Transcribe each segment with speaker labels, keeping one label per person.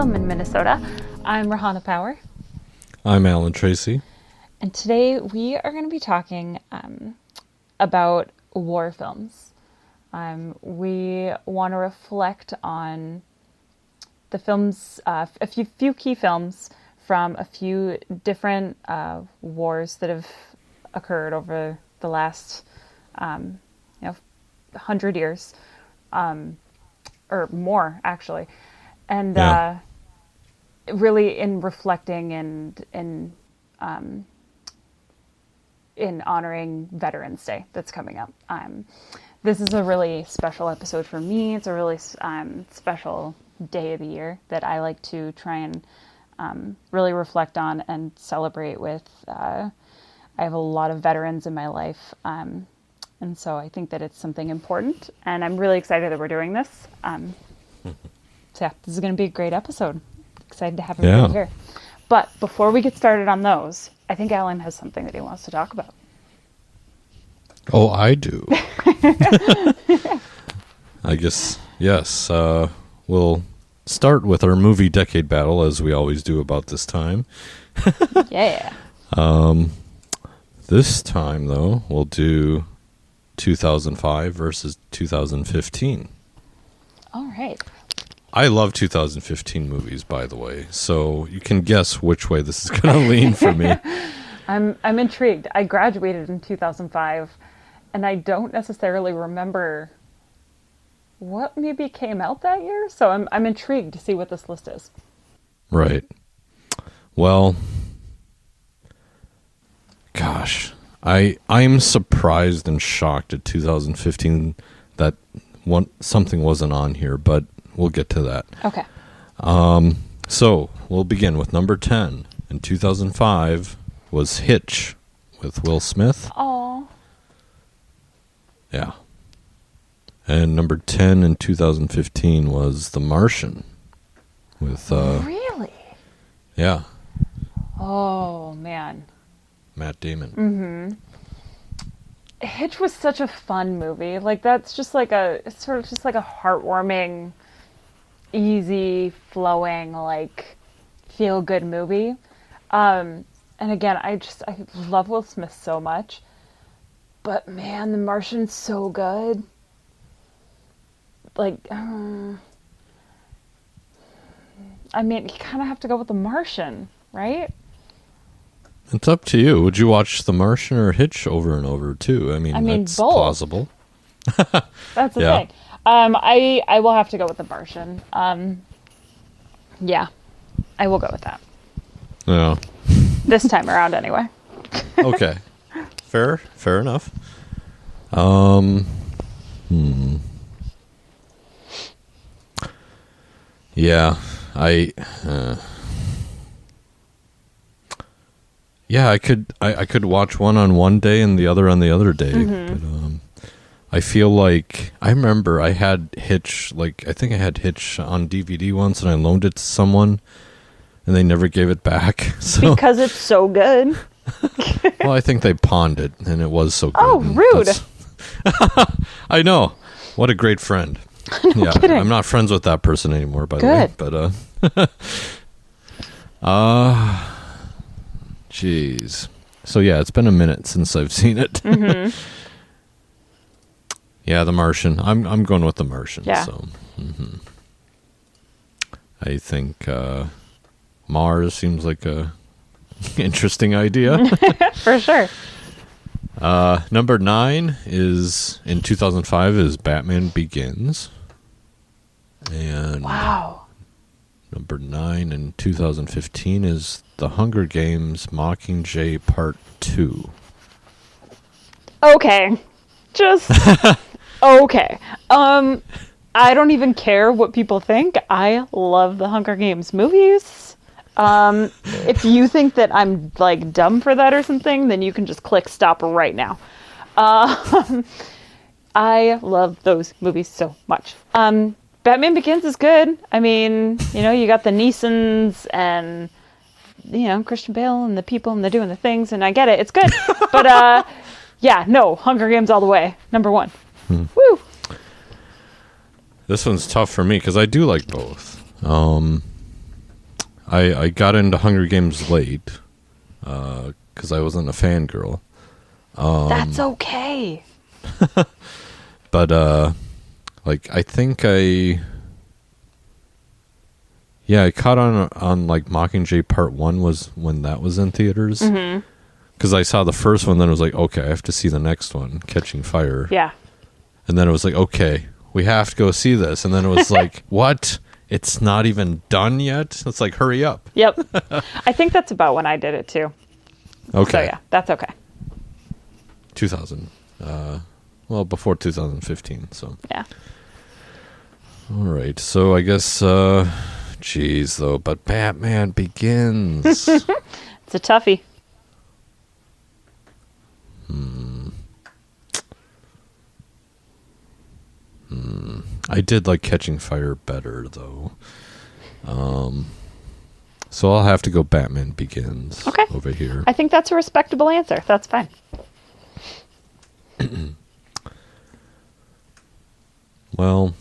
Speaker 1: Film in Minnesota. I'm Rahana Power.
Speaker 2: I'm Alan Tracy.
Speaker 1: And today we are going to be talking about war films. We want to reflect on the films, a few key films from a few different wars that have occurred over the last 100 years, or more actually, and really in reflecting and in honoring Veterans Day that's coming up. This is a really special episode for me. It's a really special day of the year that I like to try and really reflect on and celebrate with. I have a lot of veterans in my life, and so I think that it's something important, and I'm really excited that we're doing this. So yeah, this is going to be a great episode. Excited to have everybody here. But before we get started on those, I think Alan has something that he wants to talk about.
Speaker 2: Oh, I do. I guess, yes. We'll start with our movie decade battle, as we always do about this time.
Speaker 1: Yeah.
Speaker 2: This time, though, we'll do 2005 versus 2015.
Speaker 1: All right.
Speaker 2: I love 2015 movies, by the way, so you can guess which way this is going to lean for me.
Speaker 1: I'm intrigued. I graduated in 2005, and I don't necessarily remember what maybe came out that year, so I'm intrigued to see what this list is.
Speaker 2: Right. Well, gosh, I'm surprised and shocked at 2015 that something wasn't on here, but we'll get to that.
Speaker 1: Okay.
Speaker 2: So we'll begin with number 10. In 2005 was Hitch with Will Smith.
Speaker 1: Oh.
Speaker 2: Yeah. And number 10 in 2015 was The Martian with
Speaker 1: Really?
Speaker 2: Yeah.
Speaker 1: Oh man.
Speaker 2: Matt Damon.
Speaker 1: Mm-hmm. Hitch was such a fun movie. Like, it's sort of just like a heartwarming, easy flowing, like feel good movie. And again, I love Will Smith so much, but man, The Martian's so good. Like, I mean, you kind of have to go with The Martian, right?
Speaker 2: It's up to you. Would you watch The Martian or Hitch over and over too? I mean that's
Speaker 1: both.
Speaker 2: plausible.
Speaker 1: That's the thing. I will have to go with The Martian. Yeah, I will go with that.
Speaker 2: Yeah.
Speaker 1: This time around, anyway.
Speaker 2: Okay. Fair enough. Yeah, I could watch one on one day and the other on the other day.
Speaker 1: Mm-hmm.
Speaker 2: But I feel like I remember I had Hitch, I think I had Hitch on DVD once, and I loaned it to someone, and they never gave it back. So,
Speaker 1: because it's so good.
Speaker 2: well, I think they pawned it, and it was so good.
Speaker 1: Oh, rude!
Speaker 2: I know. What a great friend.
Speaker 1: No kidding.
Speaker 2: I'm not friends with that person anymore, by the way. But jeez. So yeah, it's been a minute since I've seen it.
Speaker 1: Mm-hmm.
Speaker 2: Yeah, The Martian. I'm going with The Martian.
Speaker 1: Yeah.
Speaker 2: So I think Mars seems like a interesting idea.
Speaker 1: For sure.
Speaker 2: Number 9 is in 2005 is Batman Begins. And
Speaker 1: wow.
Speaker 2: Number 9 in 2015 is The Hunger Games Mockingjay Part 2.
Speaker 1: Okay. Just okay. I don't even care what people think. I love the Hunger Games movies. If you think that I'm like dumb for that or something, then you can just click stop right now. I love those movies so much. Batman Begins is good. I mean, you got the Neesons and, Christian Bale and the people and they're doing the things, and I get it. It's good. But, yeah, no, Hunger Games all the way. Number 1. Woo!
Speaker 2: This one's tough for me because I do like both. I got into Hunger Games late because I wasn't a fangirl.
Speaker 1: That's okay.
Speaker 2: But I think I caught on like Mockingjay Part 1 was when that was in theaters.
Speaker 1: Mm-hmm.
Speaker 2: Because I saw the first one, then it was like, okay, I have to see the next one, Catching Fire.
Speaker 1: Yeah.
Speaker 2: And then it was like, okay, we have to go see this. And then it was like, what? It's not even done yet? It's like, hurry up.
Speaker 1: Yep. I think that's about when I did it too.
Speaker 2: Okay.
Speaker 1: So yeah, that's okay.
Speaker 2: 2000. Before 2015, so.
Speaker 1: Yeah.
Speaker 2: All right. So I guess, geez, though, but Batman Begins.
Speaker 1: It's a toughie.
Speaker 2: I did like Catching Fire better, though. So I'll have to go Batman Begins over here.
Speaker 1: I think that's a respectable answer. That's fine.
Speaker 2: Well,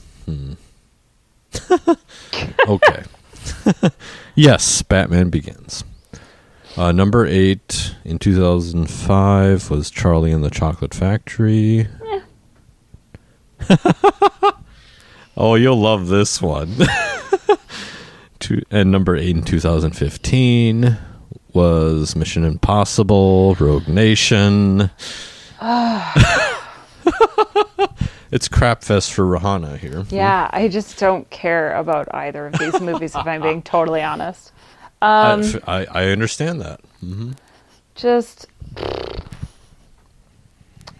Speaker 2: okay. Yes, Batman Begins. Number 8 in 2005 was Charlie and the Chocolate Factory. Oh, you'll love this one. And number 8 in 2015 was Mission Impossible, Rogue Nation. It's crap fest for Rihanna here.
Speaker 1: Yeah, I just don't care about either of these movies, if I'm being totally honest.
Speaker 2: I understand that. Mm-hmm.
Speaker 1: Just...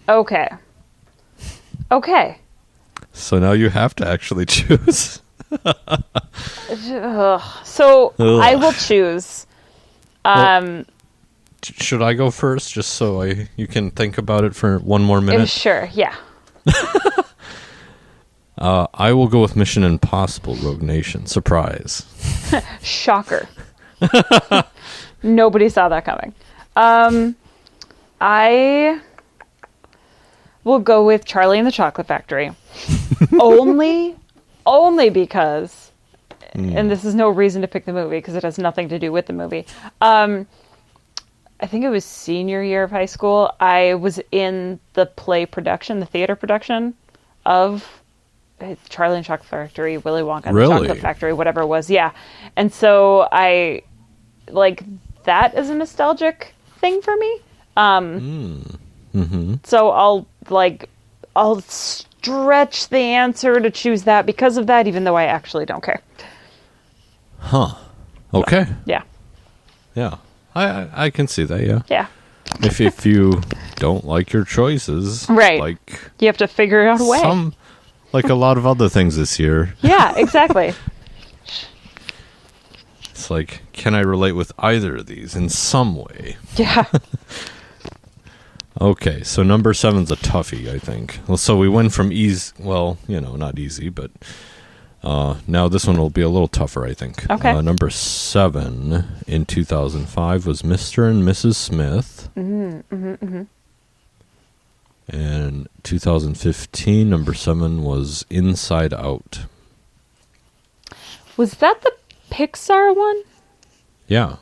Speaker 1: Okay.
Speaker 2: So now you have to actually choose.
Speaker 1: So I will choose.
Speaker 2: Should I go first, just so you can think about it for one more minute?
Speaker 1: Sure, yeah.
Speaker 2: I will go with Mission Impossible, Rogue Nation. Surprise.
Speaker 1: Shocker. Nobody saw that coming. I will go with Charlie and the Chocolate Factory. only because, and this is no reason to pick the movie because it has nothing to do with the movie. I think it was senior year of high school. I was in the theater production of Charlie and the Chocolate Factory, Willy Wonka and the Chocolate Factory, whatever it was. Yeah. And so I, that is a nostalgic thing for me. So I'll stretch the answer to choose that because of that, even though I actually don't care.
Speaker 2: Huh. Okay.
Speaker 1: So, yeah.
Speaker 2: Yeah. I can see that, yeah.
Speaker 1: Yeah.
Speaker 2: If you don't like your choices.
Speaker 1: Right. You have to figure out a way.
Speaker 2: Like a lot of other things this year.
Speaker 1: Yeah, exactly.
Speaker 2: It's like, can I relate with either of these in some way?
Speaker 1: Yeah.
Speaker 2: Okay, so number 7's a toughie, I think. Well, so we went from easy, not easy, but now this one will be a little tougher, I think.
Speaker 1: Okay.
Speaker 2: Number 7 in 2005 was Mr. and Mrs. Smith. And 2015, number 7 was Inside Out.
Speaker 1: Was that the Pixar one?
Speaker 2: Yeah.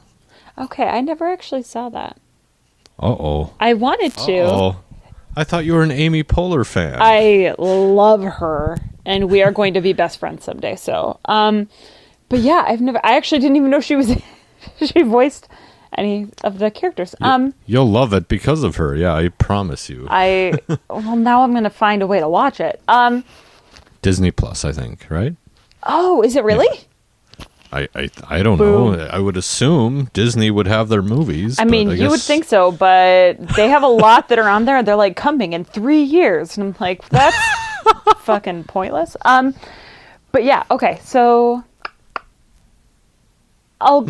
Speaker 1: Okay, I never actually saw that.
Speaker 2: Uh-oh.
Speaker 1: I wanted to.
Speaker 2: Uh-oh. I thought you were an Amy Poehler fan.
Speaker 1: I love her, and we are going to be best friends someday. So, but yeah, I actually didn't even know she voiced any of the characters.
Speaker 2: You'll love it because of her. Yeah, I promise you.
Speaker 1: Now I'm going to find a way to watch it.
Speaker 2: Disney Plus, I think, right?
Speaker 1: Oh, is it really?
Speaker 2: Yeah. I don't know. I would assume Disney would have their movies.
Speaker 1: I mean, you would think so, but they have a lot that are on there. They're like coming in 3 years, and I'm like, that's fucking pointless. But yeah, okay. So I'll.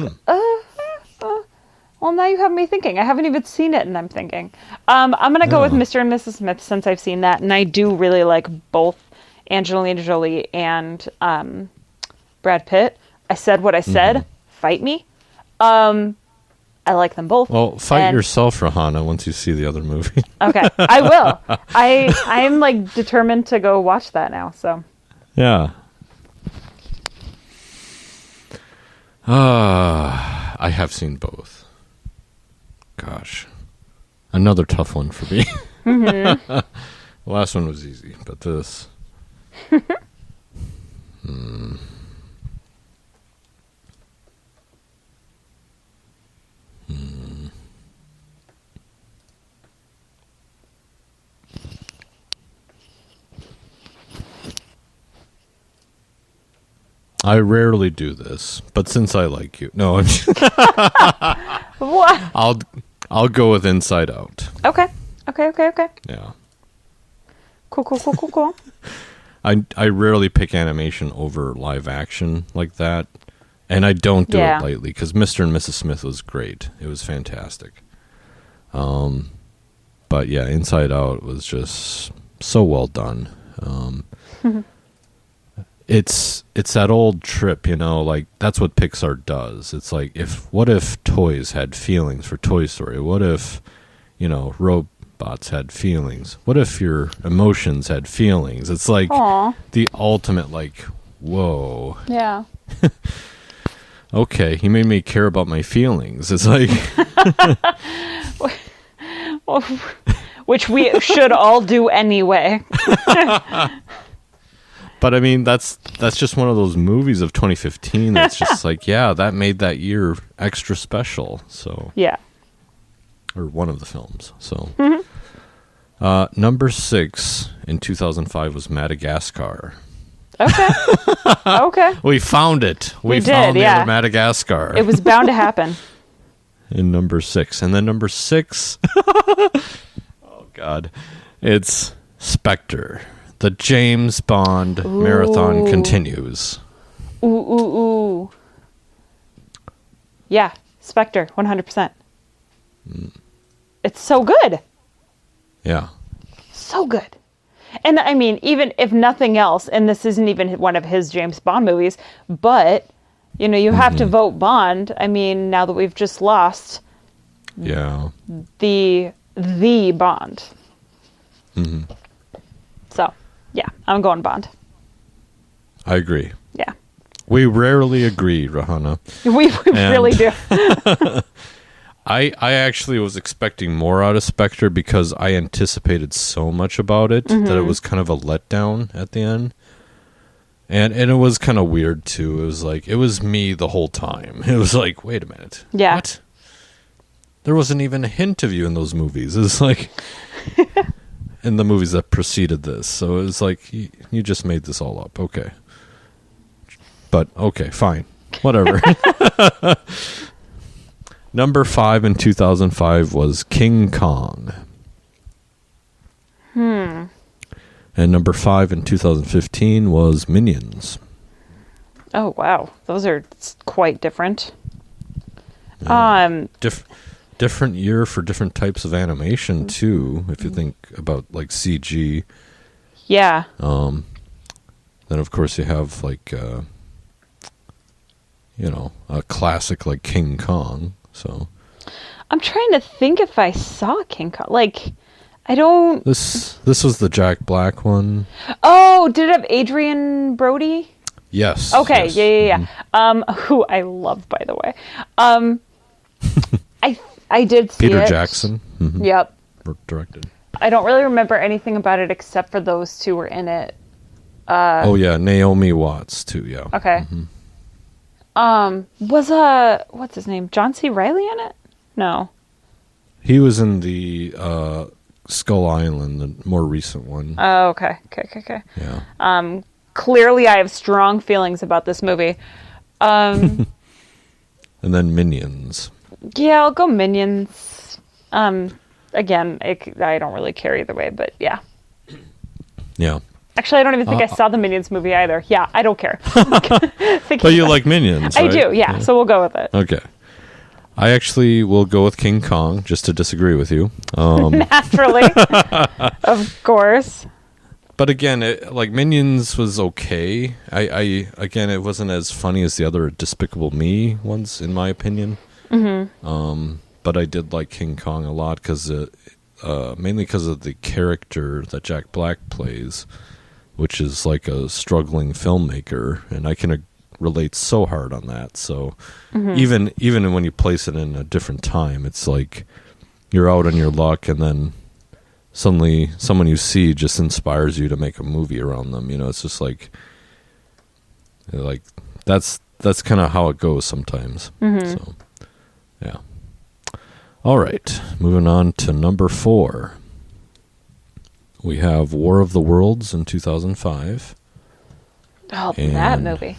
Speaker 1: Well, now you have me thinking. I haven't even seen it, and I'm thinking. I'm gonna go with Mr. and Mrs. Smith since I've seen that, and I do really like both Angelina Jolie and Brad Pitt. I said what I said. Fight me. I like them both.
Speaker 2: Well, fight yourself, Rihanna, once you see the other movie.
Speaker 1: Okay, I will. I'm like determined to go watch that now. So.
Speaker 2: Yeah. I have seen both. Gosh. Another tough one for me.
Speaker 1: Mm-hmm.
Speaker 2: The last one was easy, but this... I rarely do this, but since I like you... No, I'm just...
Speaker 1: What?
Speaker 2: I'll go with Inside Out.
Speaker 1: Okay.
Speaker 2: Yeah.
Speaker 1: Cool.
Speaker 2: I rarely pick animation over live action like that, and I don't do it lightly because Mr. and Mrs. Smith was great. It was fantastic. But yeah, Inside Out was just so well done. It's that old trip, like that's what Pixar does. It's like what if toys had feelings for Toy Story? What if, robots had feelings? What if your emotions had feelings? It's like
Speaker 1: Aww.
Speaker 2: The ultimate, like, whoa.
Speaker 1: Yeah.
Speaker 2: Okay, he made me care about my feelings. It's like...
Speaker 1: Which we should all do anyway.
Speaker 2: But I mean, that's just one of those movies of 2015 that's just like, yeah, that made that year extra special. So
Speaker 1: yeah.
Speaker 2: Or one of the films. So
Speaker 1: Mm-hmm.
Speaker 2: 6 in 2005 was Madagascar.
Speaker 1: Okay. Okay.
Speaker 2: We found it. We
Speaker 1: did,
Speaker 2: found the
Speaker 1: yeah.
Speaker 2: other Madagascar.
Speaker 1: It was bound to happen.
Speaker 2: In number 6. And then number 6, oh God, it's Spectre. The James Bond marathon continues.
Speaker 1: Ooh. Yeah, Spectre, 100%. It's so good.
Speaker 2: Yeah.
Speaker 1: So good. And I mean, even if nothing else, and this isn't even one of his James Bond movies, but, you have to vote Bond. I mean, now that we've just lost the Bond.
Speaker 2: Mm-hmm.
Speaker 1: So, yeah, I'm going Bond.
Speaker 2: I agree.
Speaker 1: Yeah.
Speaker 2: We rarely agree, Rahana.
Speaker 1: We really do.
Speaker 2: I actually was expecting more out of Spectre because I anticipated so much about it that it was kind of a letdown at the end. And it was kind of weird, too. It was like, it was me the whole time. It was like, wait a minute.
Speaker 1: Yeah.
Speaker 2: What? There wasn't even a hint of you in those movies. It's like... in the movies that preceded this. So it was like, you just made this all up. Okay. But, okay, fine. Whatever. Number 5 in 2005 was King Kong. And number 5 in 2015 was Minions.
Speaker 1: Oh, wow. Those are quite different.
Speaker 2: Yeah. Different year for different types of animation too. If you think about like CG,
Speaker 1: yeah.
Speaker 2: Then of course you have like a classic like King Kong. So
Speaker 1: I'm trying to think if I saw King Kong. Like, I don't.
Speaker 2: This was the Jack Black one.
Speaker 1: Oh, did it have Adrian Brody?
Speaker 2: Yes.
Speaker 1: Okay.
Speaker 2: Yes.
Speaker 1: Yeah. Who I love, by the way. I did see
Speaker 2: Peter
Speaker 1: it.
Speaker 2: Jackson. Mm-hmm.
Speaker 1: Yep.
Speaker 2: Directed.
Speaker 1: I don't really remember anything about it except for those two were in it.
Speaker 2: Oh yeah, Naomi Watts too. Yeah.
Speaker 1: Okay. Was what's his name? John C. Reilly in it? No.
Speaker 2: He was in the Skull Island, the more recent one.
Speaker 1: Oh, okay.
Speaker 2: Yeah.
Speaker 1: Clearly I have strong feelings about this movie.
Speaker 2: And then Minions.
Speaker 1: Yeah, I'll go Minions. Again, I don't really care either way, but yeah.
Speaker 2: Yeah.
Speaker 1: Actually, I don't even think I saw the Minions movie either. Yeah, I don't care.
Speaker 2: But you like Minions, right?
Speaker 1: I do, yeah, so we'll go with it.
Speaker 2: Okay. I actually will go with King Kong, just to disagree with you.
Speaker 1: Naturally. Of course.
Speaker 2: But again, Minions was okay. Again, it wasn't as funny as the other Despicable Me ones, in my opinion. But I did like King Kong a lot mainly because of the character that Jack Black plays, which is like a struggling filmmaker, and I can relates so hard on that. So even when you place it in a different time, it's like you're out on your luck, and then suddenly someone you see just inspires you to make a movie around them. It's just like that's kind of how it goes sometimes. So yeah. All right, moving on to number 4. We have War of the Worlds in 2005.
Speaker 1: Oh, that movie.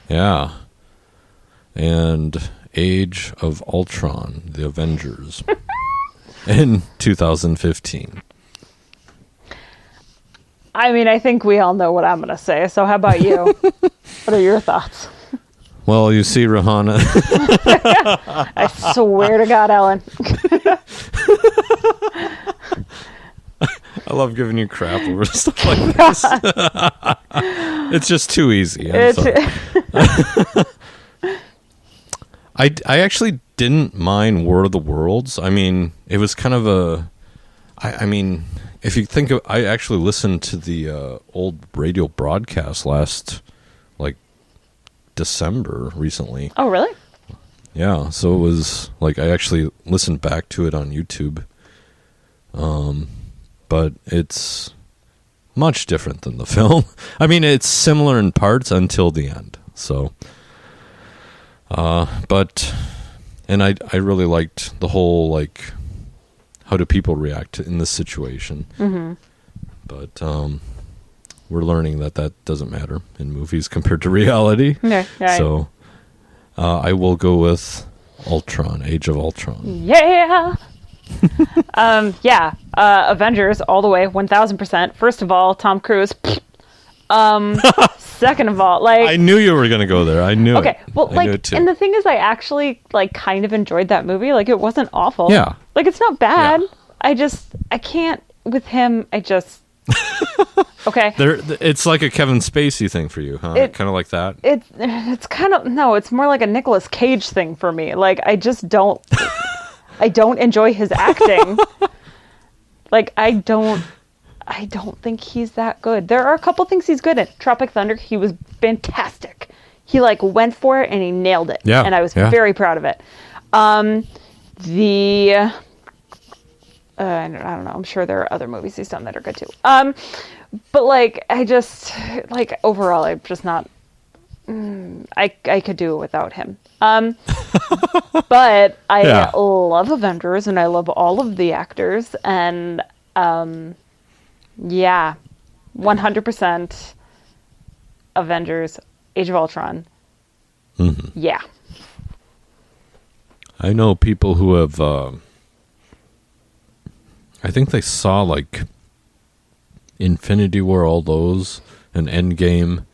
Speaker 2: Yeah. And Age of Ultron, The Avengers, in 2015.
Speaker 1: I mean, I think we all know what I'm going to say, so how about you? What are your thoughts?
Speaker 2: Well, you see, Rahana.
Speaker 1: I swear to God, Ellen.
Speaker 2: I love giving you crap over stuff like this. It's just too easy. I'm sorry. I actually didn't mind War of the Worlds. I mean, it was kind of I mean, if you think of, I actually listened to the old radio broadcast last, like, December recently.
Speaker 1: Oh, really?
Speaker 2: Yeah, so it was like I actually listened back to it on YouTube. But it's much different than the film. I mean, it's similar in parts until the end. So, but I really liked the whole, like, how do people react in this situation? But we're learning that doesn't matter in movies compared to reality.
Speaker 1: Yeah, right.
Speaker 2: So I will go with Ultron, Age of Ultron.
Speaker 1: Yeah. Avengers all the way, 1000%. First of all, Tom Cruise. Second of all, like,
Speaker 2: I knew you were going to go there. I knew it.
Speaker 1: Okay, well,
Speaker 2: I knew it
Speaker 1: like,
Speaker 2: too.
Speaker 1: and the thing is, I actually, like, kind of enjoyed that movie. Like, it wasn't awful.
Speaker 2: Yeah.
Speaker 1: Like, it's not bad.
Speaker 2: Yeah.
Speaker 1: I can't, with him, okay.
Speaker 2: It's like a Kevin Spacey thing for you, huh? Kind of like that?
Speaker 1: It's kind of, no, it's more like a Nicolas Cage thing for me. Like, I just don't, I don't enjoy his acting. Like, I don't think he's that good. There are a couple things he's good at. Tropic Thunder, he was fantastic. He, like, went for it and he nailed it.
Speaker 2: Yeah.
Speaker 1: And I was very proud of it. I don't know. I'm sure there are other movies he's done that are good too. But, like, I just, like, overall, I'm just not, I could do it without him. But I love Avengers and I love all of the actors, and 100% Avengers, Age of Ultron. Yeah.
Speaker 2: I know people who have, I think they saw, like, Infinity War, all those, and Endgame,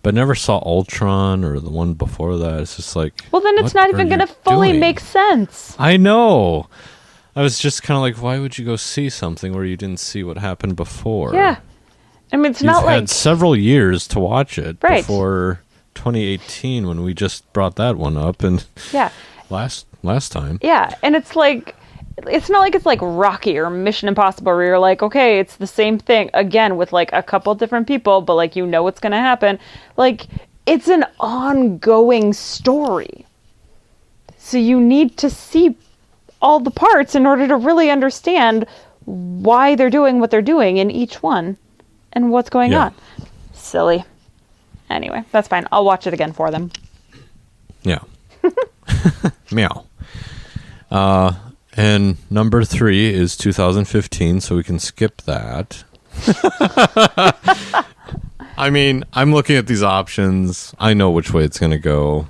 Speaker 2: but never saw Ultron or the one before that. It's just like,
Speaker 1: well, then it's not even going to fully make sense.
Speaker 2: I know. I was just kind of like, why would you go see something where you didn't see what happened before?
Speaker 1: Yeah. I mean, it's
Speaker 2: You've
Speaker 1: not like...
Speaker 2: You've had several years to watch it
Speaker 1: before
Speaker 2: 2018 when we just brought that one up, and last time.
Speaker 1: Yeah, and it's like... It's not like it's like Rocky or Mission Impossible where you're like, okay, it's the same thing again with, like, a couple different people, but, like, you know what's going to happen. Like, it's an ongoing story. So you need to see all the parts in order to really understand why they're doing what they're doing in each one and what's going on. Silly. Anyway, that's fine. I'll watch it again for them.
Speaker 2: Yeah. Meow. And number 3 is 2015, so we can skip that. I mean, I'm looking at these options. I know which way it's going to go.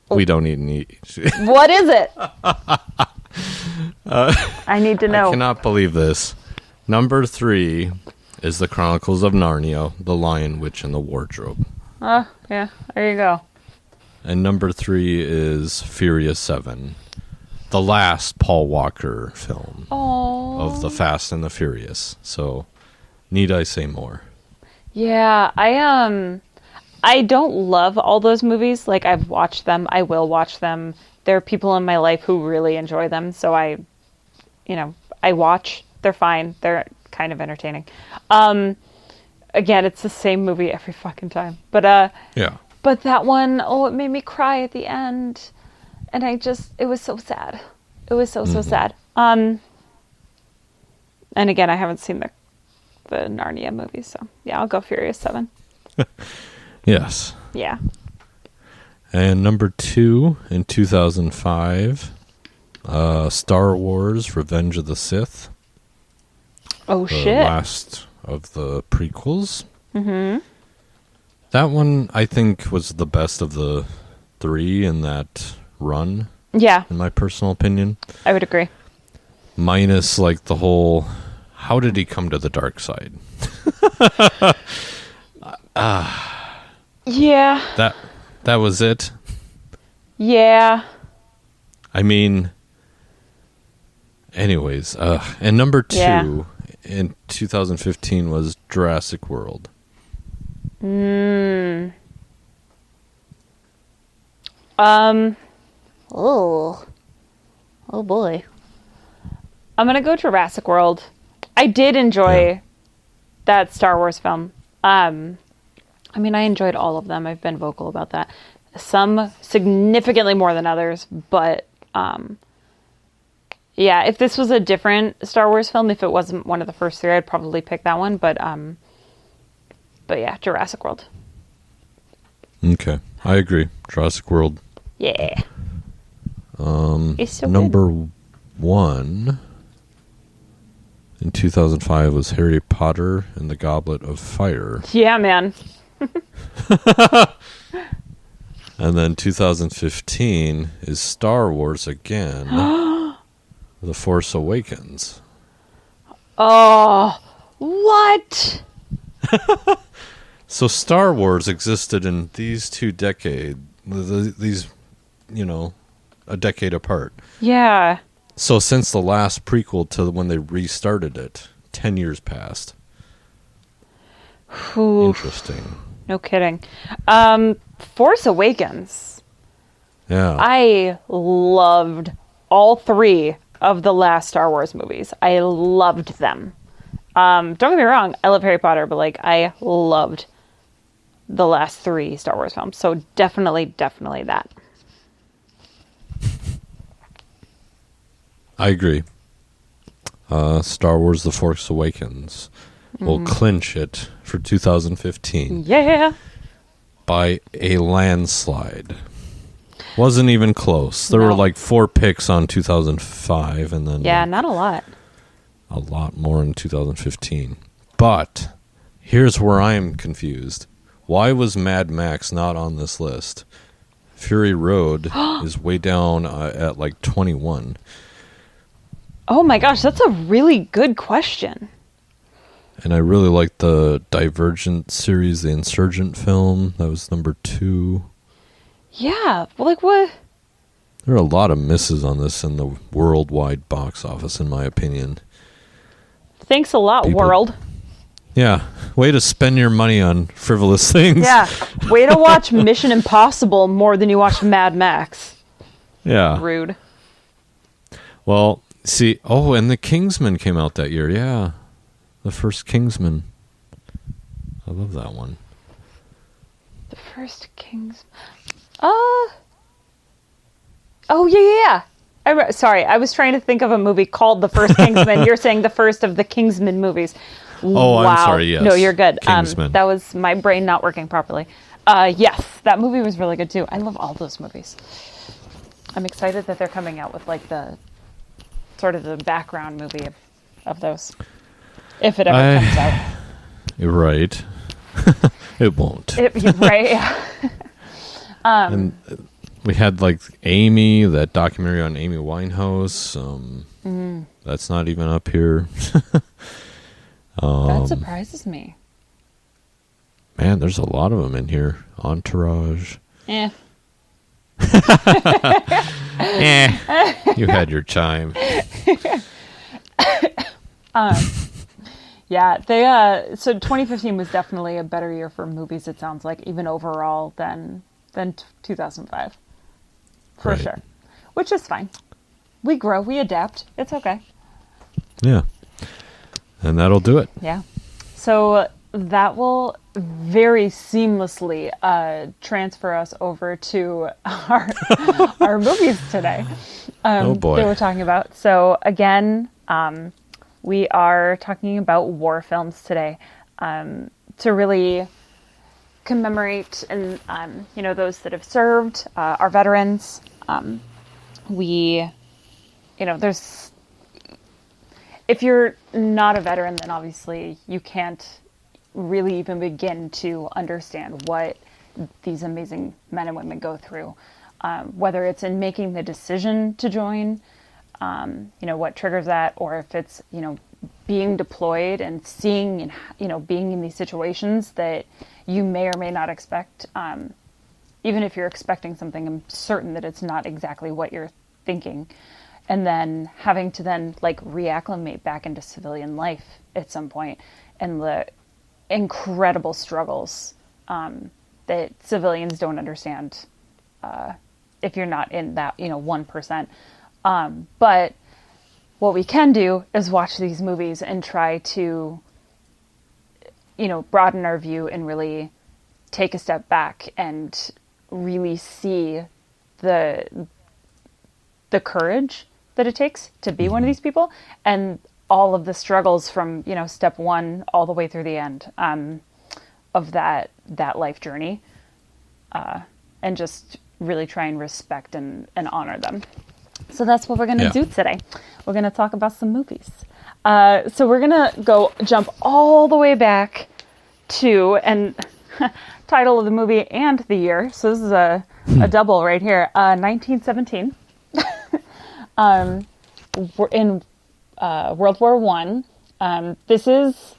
Speaker 2: We don't need
Speaker 1: What is it? I need to know.
Speaker 2: I cannot believe this. Number 3 is The Chronicles of Narnia, The Lion, Witch, and the Wardrobe.
Speaker 1: Yeah, there you go.
Speaker 2: And number 3 is Furious 7. The last Paul Walker film of the Fast and the Furious. So, need I say more?
Speaker 1: Yeah, I don't love all those movies. Like, I've watched them. I will watch them. There are people in my life who really enjoy them. So I watch. They're fine. They're kind of entertaining. Again, it's the same movie every fucking time. But But that one, it made me cry at the end. And it was so sad. It was so sad. And again, I haven't seen the Narnia movies, so yeah, I'll go Furious 7.
Speaker 2: Yes.
Speaker 1: Yeah.
Speaker 2: And number 2 in 2005, Star Wars: Revenge of the Sith.
Speaker 1: Oh,
Speaker 2: the
Speaker 1: shit.
Speaker 2: Last of the prequels. Mm-hmm. That one, I think, was the best of the 3 in that run.
Speaker 1: Yeah.
Speaker 2: In my personal opinion.
Speaker 1: I would agree.
Speaker 2: Minus, like, the whole, how did he come to the dark side?
Speaker 1: Yeah.
Speaker 2: That was it.
Speaker 1: Yeah.
Speaker 2: I mean, anyways, and number 2 in 2015 was Jurassic World.
Speaker 1: Oh boy. I'm gonna go Jurassic World. I did enjoy that Star Wars film. I mean, I enjoyed all of them. I've been vocal about that. Some significantly more than others, but yeah, if this was a different Star Wars film, if it wasn't one of the first 3, I'd probably pick that one. But yeah, Jurassic World.
Speaker 2: Okay, I agree. Jurassic World.
Speaker 1: Yeah. It's so
Speaker 2: number
Speaker 1: good.
Speaker 2: 1 in 2005 was Harry Potter and the Goblet of Fire.
Speaker 1: Yeah, man.
Speaker 2: And then 2015 is Star Wars again. The Force Awakens.
Speaker 1: Oh, what?
Speaker 2: So Star Wars existed in these 2 decades. These, a decade apart.
Speaker 1: Yeah.
Speaker 2: So since the last prequel to when they restarted it, 10 years passed.
Speaker 1: Oof.
Speaker 2: Interesting.
Speaker 1: No kidding. Force Awakens.
Speaker 2: Yeah.
Speaker 1: I loved all 3 of the last Star Wars movies. I loved them. Don't get me wrong, I love Harry Potter, but I loved the last 3 Star Wars films. So definitely that.
Speaker 2: I agree. Star Wars: The Force Awakens will clinch it for 2015.
Speaker 1: Yeah.
Speaker 2: By a landslide. Wasn't even close. There
Speaker 1: No.
Speaker 2: were 4 picks on 2005, and then
Speaker 1: Yeah, not a lot.
Speaker 2: a lot more in 2015. But here's where I am confused. Why was Mad Max not on this list? Fury Road is way down at 21.
Speaker 1: Oh my gosh, that's a really good question.
Speaker 2: And I really liked the Divergent series, the Insurgent film. That was number 2.
Speaker 1: Yeah, what?
Speaker 2: There are a lot of misses on this in the worldwide box office, in my opinion.
Speaker 1: Thanks a lot,
Speaker 2: People-
Speaker 1: world.
Speaker 2: Yeah, way to spend your money on frivolous things.
Speaker 1: Yeah, way to watch Mission Impossible more than you watch Mad Max.
Speaker 2: Yeah.
Speaker 1: Rude.
Speaker 2: Well, see, and the Kingsman came out that year. Yeah, the first Kingsman. I love that one.
Speaker 1: The first Kings. Oh, yeah. Sorry, I was trying to think of a movie called The First Kingsman. You're saying the first of the Kingsman movies.
Speaker 2: Oh,
Speaker 1: wow.
Speaker 2: I'm sorry, yes.
Speaker 1: No, you're good.
Speaker 2: Kingsman.
Speaker 1: That was my brain not working properly. Yes, that movie was really good too. I love all those movies. I'm excited that they're coming out with the sort of the background movie of those. If it ever comes out.
Speaker 2: You're right. It won't.
Speaker 1: Right, yeah.
Speaker 2: And we had Amy, that documentary on Amy Winehouse. That's not even up here.
Speaker 1: That surprises me.
Speaker 2: Man, there's a lot of them in here. Entourage.
Speaker 1: Eh.
Speaker 2: You had your chime.
Speaker 1: Yeah, they so 2015 was definitely a better year for movies, it sounds like, even overall than 2005. For
Speaker 2: Right.
Speaker 1: sure. Which is fine. We grow, we adapt. It's okay.
Speaker 2: Yeah. And that'll do it.
Speaker 1: Yeah. So that will very seamlessly transfer us over to our movies today.
Speaker 2: Oh boy.
Speaker 1: That we're talking about. So again, we are talking about war films today, to really commemorate and those that have served, our veterans. There's, if you're not a veteran, then obviously you can't really even begin to understand what these amazing men and women go through, whether it's in making the decision to join, what triggers that, or if it's, being deployed and seeing and, being in these situations that you may or may not expect. Even if you're expecting something, I'm certain that it's not exactly what you're thinking. And then having to then reacclimate back into civilian life at some point, and the incredible struggles that civilians don't understand if you're not in that 1%. But what we can do is watch these movies and try to broaden our view and really take a step back and really see the courage that it takes to be one of these people, and all of the struggles from step one all the way through the end of that life journey, and just really try and respect and honor them. So that's what we're going to do today. We're going to talk about some movies. So we're going to jump all the way back to, and title of the movie and the year. So this is a double right here. 1917. We're in World War One. This is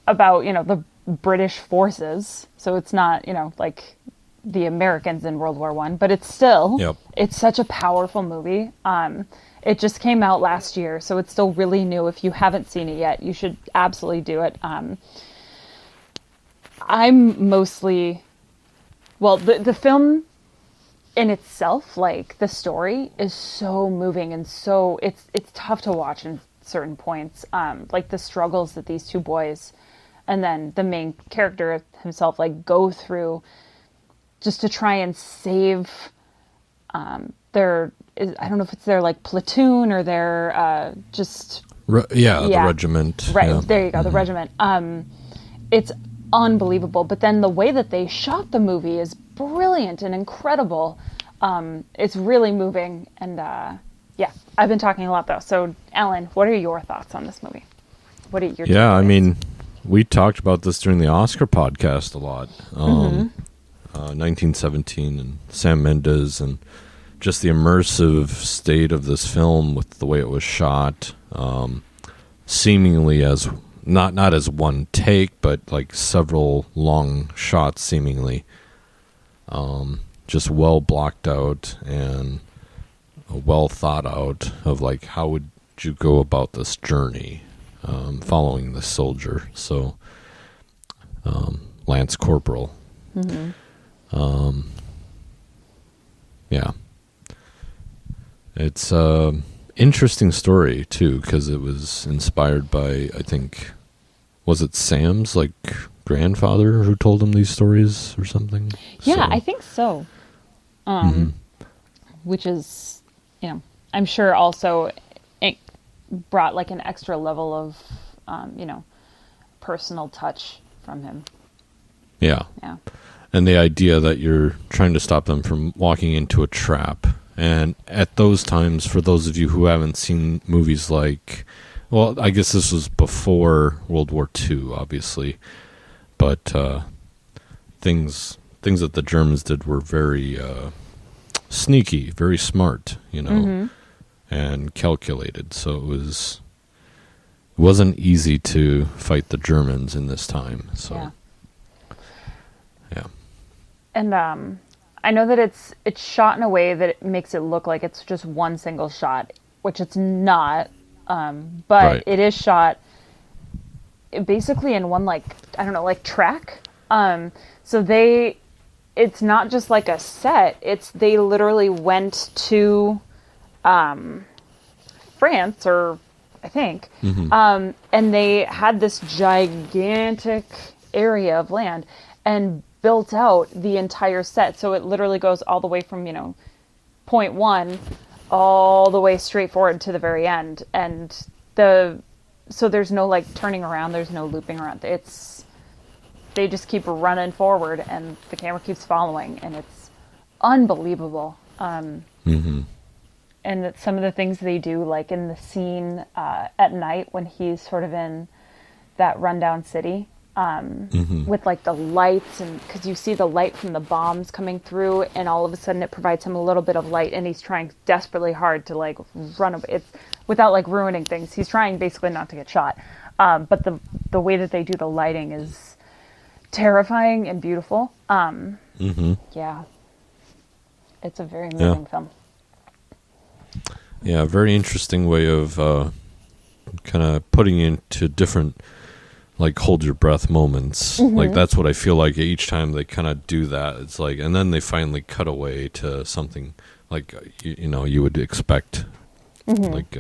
Speaker 1: about the British forces, so it's not the Americans in World War One, but it's still it's such a powerful movie. It just came out last year, so it's still really new. If you haven't seen it yet, you should absolutely do it. I'm mostly, the film in itself, the story is so moving, and so it's tough to watch in certain points. The struggles that these two boys, and then the main character himself, go through just to try and save I don't know if it's their platoon or their
Speaker 2: the regiment.
Speaker 1: Right,
Speaker 2: yeah.
Speaker 1: There you go, the regiment. It's unbelievable, but then the way that they shot the movie is brilliant and incredible. It's really moving, and I've been talking a lot though. So Alan, what are your thoughts on this movie? What are your takeaways?
Speaker 2: I mean, we talked about this during the Oscar podcast a lot. 1917 and Sam Mendes, and just the immersive state of this film with the way it was shot, seemingly as not as one take, but several long shots seemingly, just well blocked out and well thought out of how would you go about this journey, following the soldier. So Lance Corporal. It's a interesting story too, because it was inspired by, I think, was it Sam's grandfather who told him these stories or something?
Speaker 1: Yeah, I think so. Which is, I'm sure also it brought an extra level of, personal touch from him.
Speaker 2: Yeah. And the idea that you're trying to stop them from walking into a trap. And at those times, for those of you who haven't seen movies I guess this was before World War II, obviously. But things that the Germans did were very sneaky, very smart, and calculated. So it wasn't easy to fight the Germans in this time. So yeah.
Speaker 1: And I know that it's shot in a way that it makes it look like it's just one single shot, which it's not. But right. It is shot basically in one track. So it's not just a set. They literally went to France, or I think, and they had this gigantic area of land and built out the entire set. So it literally goes all the way from, point one all the way straight forward to the very end. And so there's no like turning around, there's no looping around. They just keep running forward and the camera keeps following, and it's unbelievable. And some of the things they do, like in the scene at night when he's sort of in that rundown city, with like the lights, and because you see the light from the bombs coming through, and all of a sudden it provides him a little bit of light, and he's trying desperately hard to like run away. It's without like ruining things. He's trying basically not to get shot. But the way that they do the lighting is terrifying and beautiful. Yeah, it's a very moving film.
Speaker 2: Yeah, very interesting way of kind of putting into different, like, hold your breath moments. Like, that's what I feel like each time they kind of do that. It's like, and then they finally cut away to something like, you would expect. Like,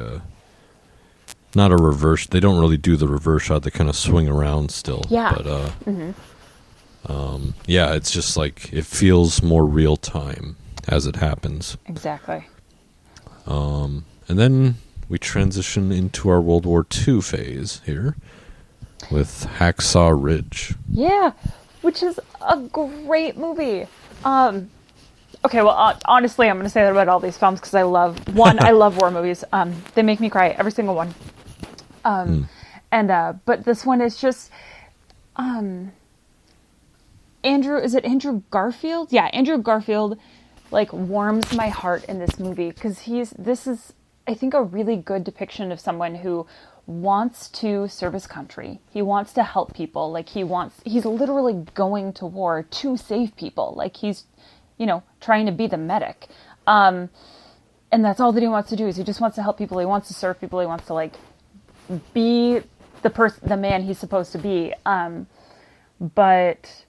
Speaker 2: not a reverse. They don't really do the reverse shot. They kind of swing around still.
Speaker 1: Yeah.
Speaker 2: But, yeah, it's just like, it feels more real time as it happens.
Speaker 1: Exactly.
Speaker 2: And then we transition into our World War II phase here with Hacksaw Ridge. Yeah,
Speaker 1: which is a great movie. Okay, well, honestly, I'm going to say that about all these films because I love war movies. They make me cry, every single one. But this one is just, Andrew Garfield? Yeah, Andrew Garfield, like, warms my heart in this movie because this is, I think, a really good depiction of someone who wants to serve his country. He wants to help people. Like, he's literally going to war to save people. Like, he's, trying to be the medic. And that's all that he wants to do is he just wants to help people. He wants to serve people. He wants to, like, be the man he's supposed to be. But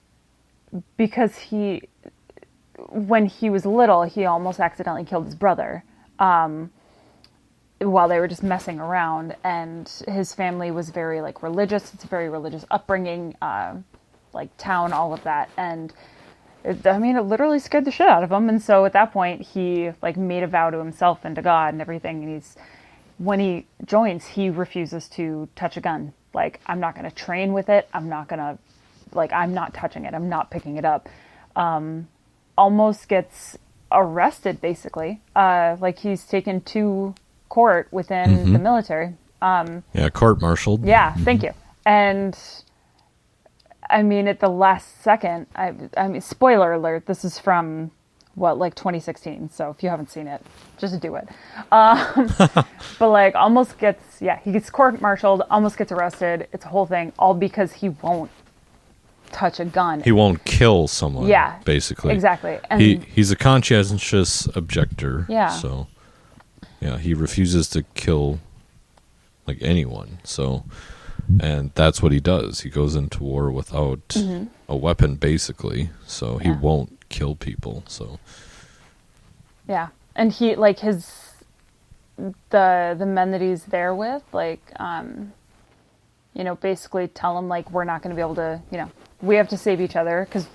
Speaker 1: because when he was little, he almost accidentally killed his brother while they were just messing around. And his family was very, like, religious. It's a very religious upbringing, like, town, all of that. And it literally scared the shit out of him. And so at that point, he, like, made a vow to himself and to God and everything. And when he joins, he refuses to touch a gun. Like, I'm not going to train with it. I'm not touching it. I'm not picking it up. Almost gets arrested, basically. Like, he's taken to court within the military.
Speaker 2: Court-martialed.
Speaker 1: Yeah, thank you. And, at the last second, spoiler alert, this is from, 2016. So if you haven't seen it, just do it. But, like, he gets court-martialed, almost gets arrested. It's a whole thing, all because he won't touch a gun.
Speaker 2: He won't kill someone. Yeah, basically.
Speaker 1: Exactly. And
Speaker 2: he's a conscientious objector.
Speaker 1: Yeah.
Speaker 2: So, yeah, he refuses to kill, like, anyone. So, and that's what he does. He goes into war without a weapon, basically. So he won't kill people. So.
Speaker 1: Yeah, and he, like, the men that he's there with, like, basically tell him, like, we're not going to be able to, we have to save each other because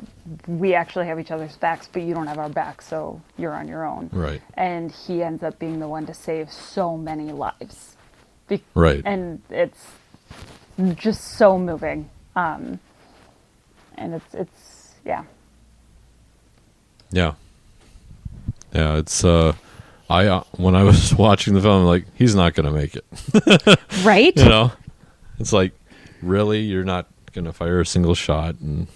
Speaker 1: we actually have each other's backs, but you don't have our backs, so you're on your own. Right. And he ends up being the one to save so many lives. Right. And it's just so moving. And it's yeah.
Speaker 2: Yeah. Yeah, it's when I was watching the film, I'm like, he's not going to make it.
Speaker 1: Right?
Speaker 2: It's like, really? You're not going to fire a single shot? And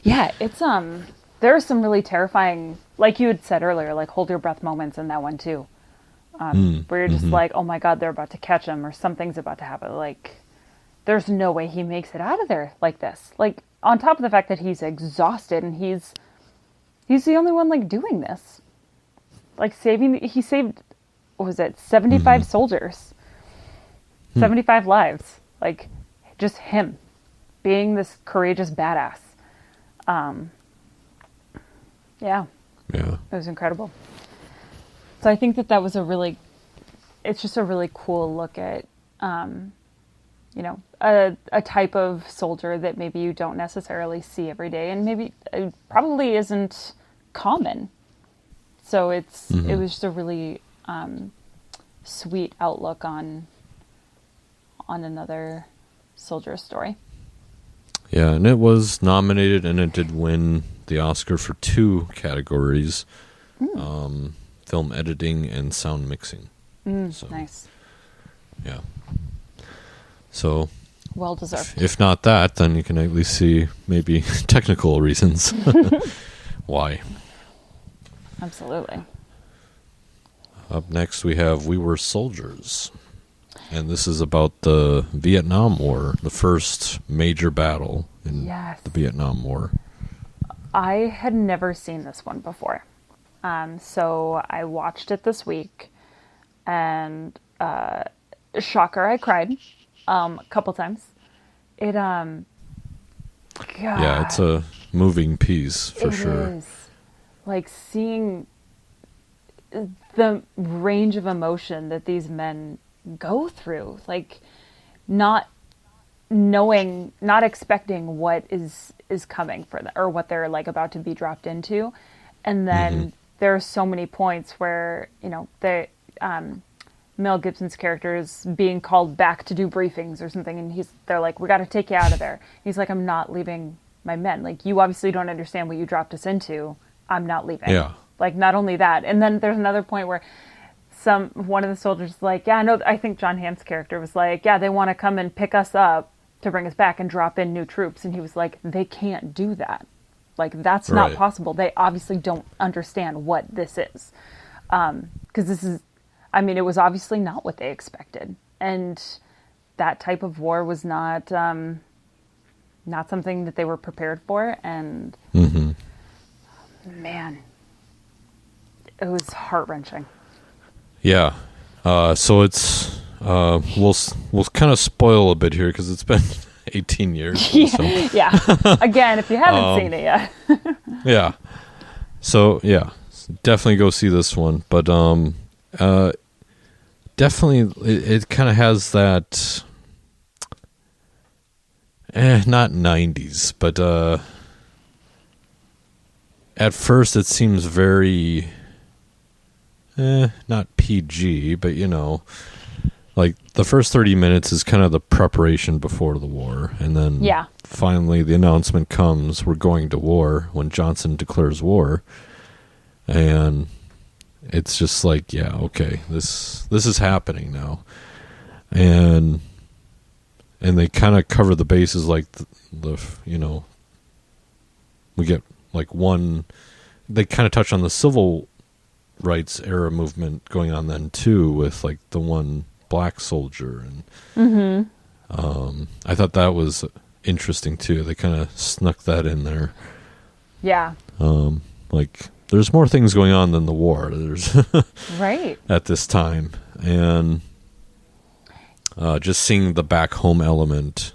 Speaker 1: yeah, it's there are some really terrifying, like you had said earlier, like, hold your breath moments in that one too. Where you're just like, oh my God, they're about to catch him or something's about to happen. Like, there's no way he makes it out of there like this. Like, on top of the fact that he's exhausted and he's the only one, like, doing this. Like, he saved, what was it, 75 soldiers. 75 lives. Like, just him being this courageous badass. Yeah. It was incredible. So I think that was it's just a really cool look at, a type of soldier that maybe you don't necessarily see every day, and maybe it probably isn't common. So it was just a really sweet outlook on another soldier story.
Speaker 2: Yeah, and it was nominated, and it did win the Oscar for 2 categories, film editing and sound mixing. So,
Speaker 1: nice.
Speaker 2: Yeah. So,
Speaker 1: well deserved.
Speaker 2: if not that, then you can at least see maybe technical reasons why.
Speaker 1: Absolutely.
Speaker 2: Up next, we have We Were Soldiers. And this is about the Vietnam War, the first major battle in the Vietnam War.
Speaker 1: I had never seen this one before. So I watched it this week, and shocker, I cried a couple times. It God,
Speaker 2: yeah, it's a moving piece for sure.
Speaker 1: It is. Like seeing the range of emotion that these men go through, like not knowing, not expecting what is coming for them, or what they're like about to be dropped into. And then there are so many points where, Mel Gibson's character is being called back to do briefings or something, and they're like, we got to take you out of there. He's like, I'm not leaving my men. Like, you obviously don't understand what you dropped us into. I'm not leaving.
Speaker 2: Yeah.
Speaker 1: Like, not only that, and then there's another point where one of the soldiers is like, yeah, no, I think John Hamm's character was like, yeah, they want to come and pick us up to bring us back and drop in new troops. And he was like, they can't do that. Like, that's not possible. They obviously don't understand what this is. Because this is, it was obviously not what they expected. And that type of war was not something that they were prepared for. And man, it was heart-wrenching.
Speaker 2: Yeah. So it's we'll kind of spoil a bit here because it's been 18 years.
Speaker 1: Yeah. Again, if you haven't seen it yet.
Speaker 2: Yeah. So yeah, definitely go see this one. But definitely it kind of has that not 90s, but at first it seems very not PG, but like the first 30 minutes is kind of the preparation before the war, and then finally the announcement comes, we're going to war, when Johnson declares war, and it's just like, yeah, okay, this is happening now, and they kind of cover the bases, like the we get like they kind of touch on the civil rights era movement going on then too, with like the one black soldier, and I thought that was interesting too. They kind of snuck that in there.
Speaker 1: Yeah.
Speaker 2: Like there's more things going on than the war. There's
Speaker 1: right
Speaker 2: at this time, and just seeing the back home element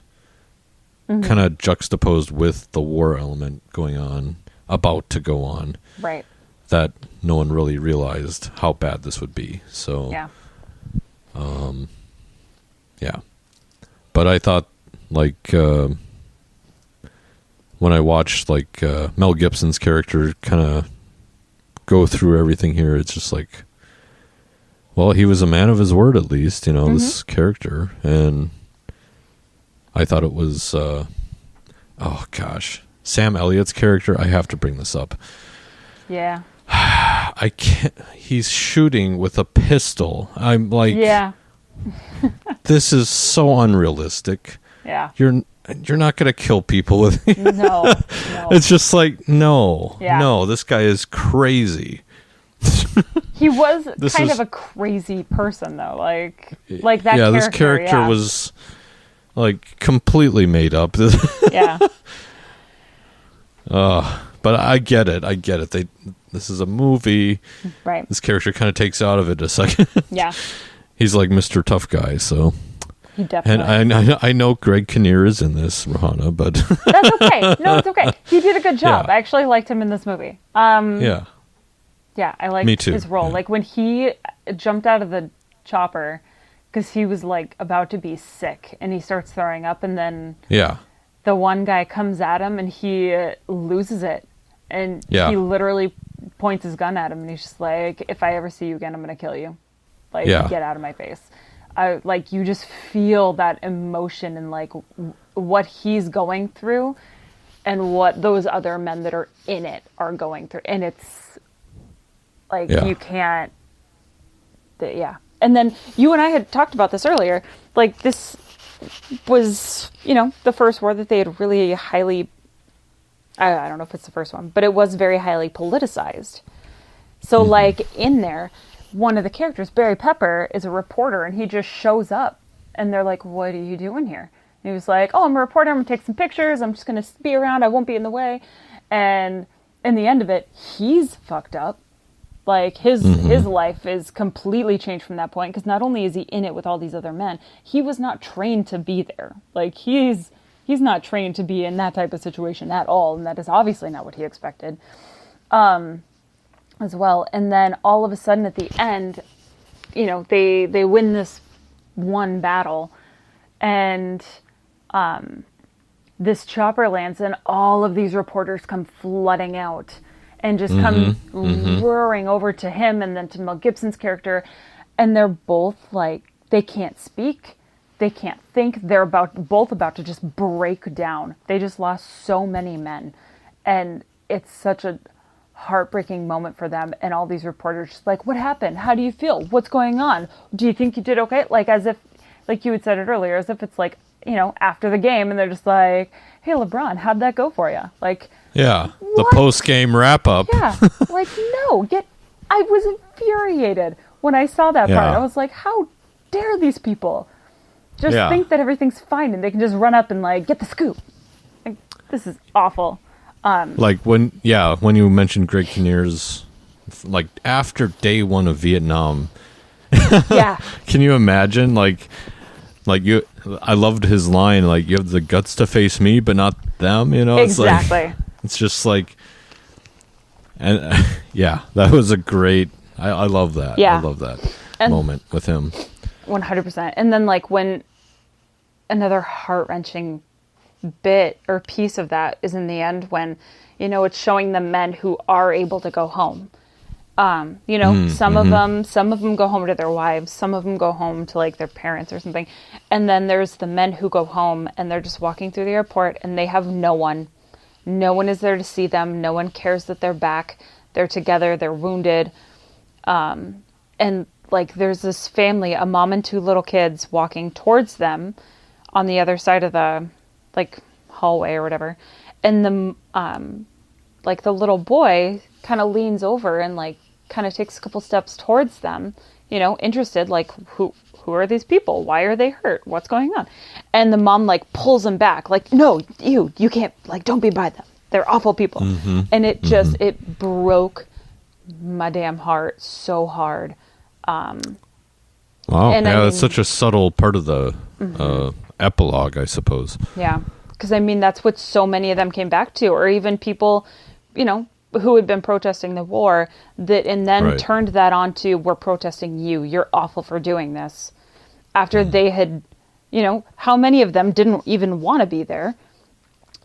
Speaker 2: kind of juxtaposed with the war element going on, about to go on.
Speaker 1: Right.
Speaker 2: That no one really realized how bad this would be. So
Speaker 1: yeah.
Speaker 2: Yeah. But I thought, like, when I watched, like, Mel Gibson's character kind of go through everything here, it's just like, well, he was a man of his word, at least, this character. And I thought it was, oh, gosh. Sam Elliott's character, I have to bring this up.
Speaker 1: Yeah.
Speaker 2: I can't. He's shooting with a pistol. I'm like,
Speaker 1: yeah.
Speaker 2: This is so unrealistic.
Speaker 1: Yeah.
Speaker 2: You're not going to kill people with.
Speaker 1: No.
Speaker 2: It's just like, no,
Speaker 1: yeah.
Speaker 2: No. This guy is crazy.
Speaker 1: He was kind of a crazy person, though. Like that.
Speaker 2: Yeah,
Speaker 1: character,
Speaker 2: this character was like completely made up.
Speaker 1: Yeah.
Speaker 2: But I get it. This is a movie.
Speaker 1: Right.
Speaker 2: This character kind of takes out of it a second.
Speaker 1: Yeah.
Speaker 2: He's like Mr. Tough Guy, so.
Speaker 1: He definitely.
Speaker 2: And I know Greg Kinnear is in this, Rohanna, but.
Speaker 1: That's okay. No, it's okay. He did a good job.
Speaker 2: Yeah.
Speaker 1: I actually liked him in this movie.
Speaker 2: Yeah.
Speaker 1: Yeah, I liked
Speaker 2: Me too.
Speaker 1: his role.
Speaker 2: Yeah.
Speaker 1: Like when he jumped out of the chopper because he was like about to be sick and he starts throwing up, and then
Speaker 2: Yeah.
Speaker 1: the one guy comes at him and he loses it, and he literally points his gun at him and he's just like, if I ever see you again, I'm gonna kill you. Like, get out of my face. Like, you just feel that emotion and like what he's going through and what those other men that are in it are going through, and it's like you can't. And then you and I had talked about this earlier. Like, this was, the first war that they had really highly, I don't know if it's the first one, but it was very highly politicized. So like in there, one of the characters, Barry Pepper, is a reporter, and he just shows up and they're like, what are you doing here? And he was like, oh, I'm a reporter. I'm going to take some pictures. I'm just going to be around. I won't be in the way. And in the end of it, he's fucked up. Like, his life is completely changed from that point, because not only is he in it with all these other men, he was not trained to be there. Like, he's not trained to be in that type of situation at all, and that is obviously not what he expected as well. And then all of a sudden at the end, they win this one battle, and this chopper lands, and all of these reporters come flooding out and just come roaring over to him and then to Mel Gibson's character. And they're both like, they can't speak. They can't think. They're both about to just break down. They just lost so many men. And it's such a heartbreaking moment for them. And all these reporters just like, what happened? How do you feel? What's going on? Do you think you did okay? Like, as if, like you had said it earlier, as if it's like, after the game, and they're just like, hey, LeBron, how'd that go for you? Like,
Speaker 2: yeah,
Speaker 1: what?
Speaker 2: The post-game wrap-up.
Speaker 1: Yeah, like, no, I was infuriated when I saw that part. I was like, how dare these people just think that everything's fine and they can just run up and, like, get the scoop. Like, this is awful.
Speaker 2: Like, when you mentioned Greg Kinnear's, like, after day one of Vietnam.
Speaker 1: Yeah.
Speaker 2: Can you imagine, I loved his line, like, you have the guts to face me, but not them,
Speaker 1: Exactly.
Speaker 2: It's just like, and that was a great, I love that.
Speaker 1: Yeah.
Speaker 2: I love that moment with him.
Speaker 1: 100%. And then, like, when another heart-wrenching bit or piece of that is in the end when, it's showing the men who are able to go home. Some of them go home to their wives, some of them go home to like their parents or something. And then there's the men who go home and they're just walking through the airport and they have no one. No one is there to see them. No one cares that they're back. They're together. They're wounded. And like, there's this family, a mom and two little kids walking towards them on the other side of the like hallway or whatever. And the, like the little boy kind of leans over and like kind of takes a couple steps towards them, interested, like, who are these people? Why are they hurt? What's going on? And the mom like pulls him back, like, no, you can't, like, don't be by them. They're awful people. And it just, it broke my damn heart so hard.
Speaker 2: Wow. And that's such a subtle part of the epilogue, I suppose.
Speaker 1: Yeah. Because that's what so many of them came back to, or even people, who had been protesting the war, that and then turned that on to, we're protesting you. You're awful for doing this. After they had, how many of them didn't even want to be there?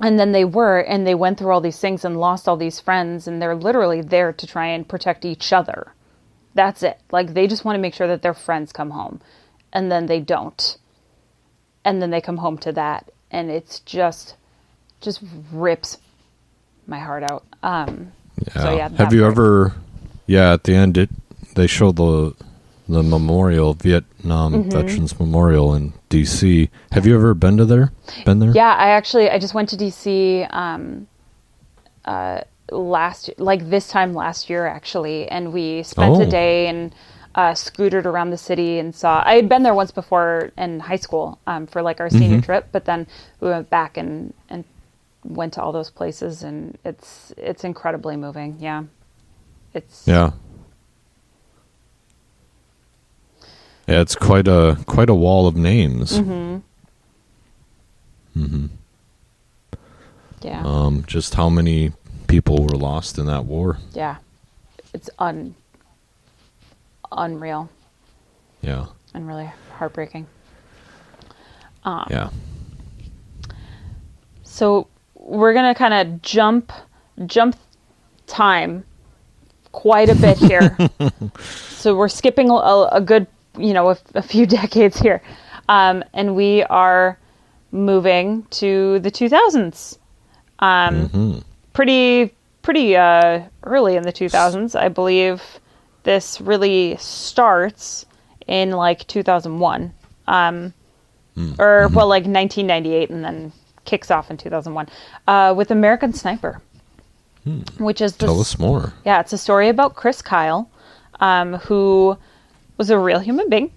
Speaker 1: And then they were, and they went through all these things and lost all these friends, and they're literally there to try and protect each other. That's it. Like, they just want to make sure that their friends come home. And then they don't. And then they come home to that. And it's just rips my heart out. Have you ever? Yeah, at the end, they show the memorial, Vietnam Veterans Memorial in D.C. Have you ever been there? Yeah, I just went to D.C. This time last year, actually, and we spent a day and scootered around the city and saw. I had been there once before in high school for like our senior trip, but then we went back and went to all those places, and it's incredibly moving. Yeah.
Speaker 2: Yeah, it's quite a wall of names.
Speaker 1: Yeah.
Speaker 2: Just how many people were lost in that war.
Speaker 1: Yeah. It's unreal.
Speaker 2: Yeah.
Speaker 1: and really heartbreaking.
Speaker 2: Yeah.
Speaker 1: So we're gonna kind of jump time quite a bit here. So we're skipping a good, a few decades here, and we are moving to the 2000s. Pretty early in the 2000s, I believe. This really starts in like 2001. Well, like 1998, and then kicks off in 2001 with American Sniper, which is
Speaker 2: Tell us more.
Speaker 1: Yeah, it's a story about Chris Kyle, who was a real human being.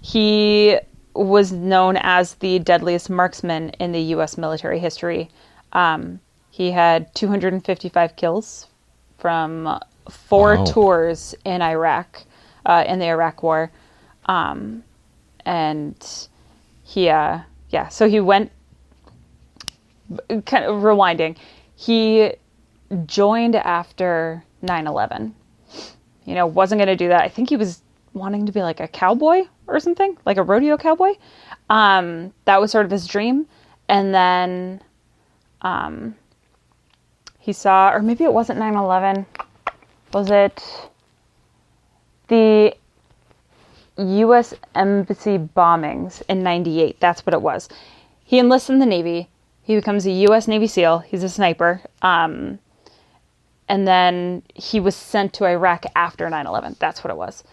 Speaker 1: He was known as the deadliest marksman in the U.S. military history. He had 255 kills from 4 tours in Iraq, in the Iraq War. And he, so he went, kind of rewinding, he joined after 9/11. Wasn't going to do that. I think he was wanting to be like a cowboy or something, like a rodeo cowboy. That was sort of his dream. And then he saw, or maybe it wasn't 9/11. Was it the U.S. Embassy bombings in 98? That's what it was. He enlists in the Navy. He becomes a U.S. Navy SEAL. He's a sniper. And then he was sent to Iraq after 9/11. That's what it was.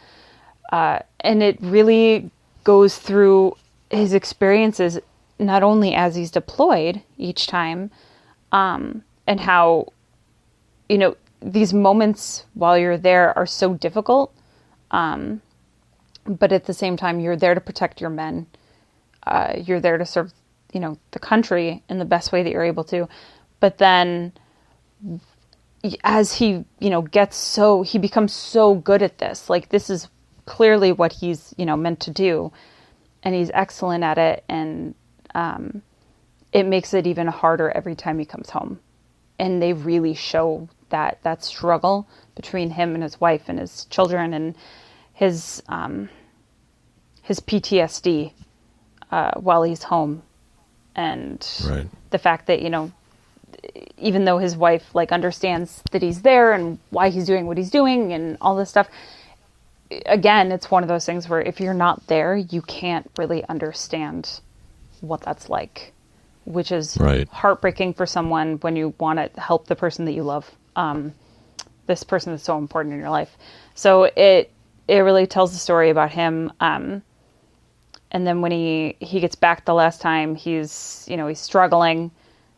Speaker 1: And it really goes through his experiences, not only as he's deployed each time, and how, these moments while you're there are so difficult. But at the same time, you're there to protect your men. You're there to serve, the country in the best way that you're able to. But then as he, he becomes so good at this, like this is clearly what he's, meant to do. And he's excellent at it. And it makes it even harder every time he comes home. And they really show that struggle between him and his wife and his children and his PTSD while he's home. And
Speaker 2: right.
Speaker 1: The fact that, even though his wife understands that he's there and why he's doing what he's doing and all this stuff, again, it's one of those things where if you're not there, you can't really understand what that's like, which is
Speaker 2: right.
Speaker 1: heartbreaking for someone when you want to help the person that you love. This person is so important in your life. So it really tells the story about him. And then when he gets back the last time, he's struggling